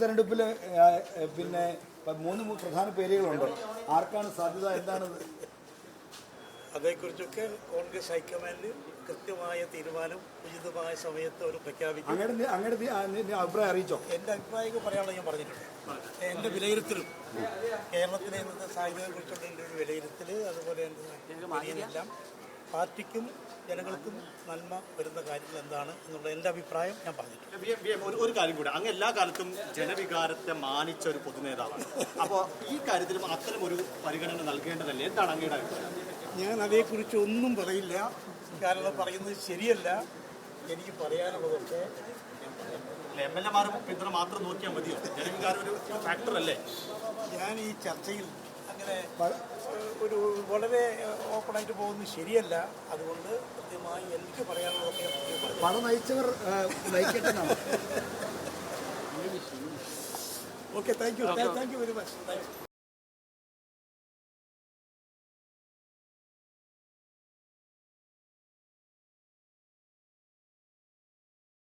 തെരഞ്ഞെടുപ്പിൽ പിന്നെ 3 പ്രധാന പേരുകളുണ്ട്. ആർക്കാണ് സാധ്യത? എന്താണത്? അതേക്കുറിച്ചൊക്കെ കോൺഗ്രസ് ഹൈക്കമാൻഡ് കൃത്യമായ തീരുമാനം ഉചിതമായ സമയത്ത് അവർ പ്രഖ്യാപിക്കും. അങ്ങനെ അഭിപ്രായം അറിയിച്ചോ? എൻ്റെ അഭിപ്രായമൊക്കെ പറയാനുള്ള ഞാൻ പറഞ്ഞിട്ടുണ്ട്. എൻ്റെ വിലയിരുത്തലും കേരളത്തിലെ ഇന്നത്തെ സാഹചര്യത്തെക്കുറിച്ചുള്ള എൻ്റെ ഒരു വിലയിരുത്തൽ, അതുപോലെ എൻ്റെ എല്ലാം പാർട്ടിക്കും ജനങ്ങൾക്കും നന്മ വരുന്ന കാര്യങ്ങൾ എന്താണ് എന്നുള്ള എൻ്റെ അഭിപ്രായം ഞാൻ പറഞ്ഞിട്ടുണ്ട്. ഒരു കാര്യം കൂടെ, അങ്ങ് എല്ലാ കാലത്തും ജനവികാരത്തെ മാനിച്ച ഒരു പൊതുനേതാവാണ്. അപ്പോൾ ഈ കാര്യത്തിലും അത്തരം ഒരു പരിഗണന നൽകേണ്ടതല്ലേ? എന്താണ് അങ്ങയുടെ അഭിപ്രായം? ഞാൻ അതേക്കുറിച്ച് ഒന്നും പറയില്ല, കാരണം പറയുന്നത് ശരിയല്ല. എനിക്ക് പറയാനുള്ളതൊക്കെ MLA-മാരും പിന്തുണ മാത്രം നോക്കിയാൽ മതിയോ? ജനവികാരം ഒരു ഫാക്ടർ അല്ലേ? ഞാൻ ഈ ചർച്ചയിൽ അങ്ങനെ ഒരു വളരെ ഓപ്പണായിട്ട് പോകുന്നത് ശരിയല്ല. അതുകൊണ്ട് കൃത്യമായി എനിക്ക് പറയാനുള്ളതൊക്കെ പണം നയിച്ചവർ നയിക്കട്ടെ. Okay, thank you very much.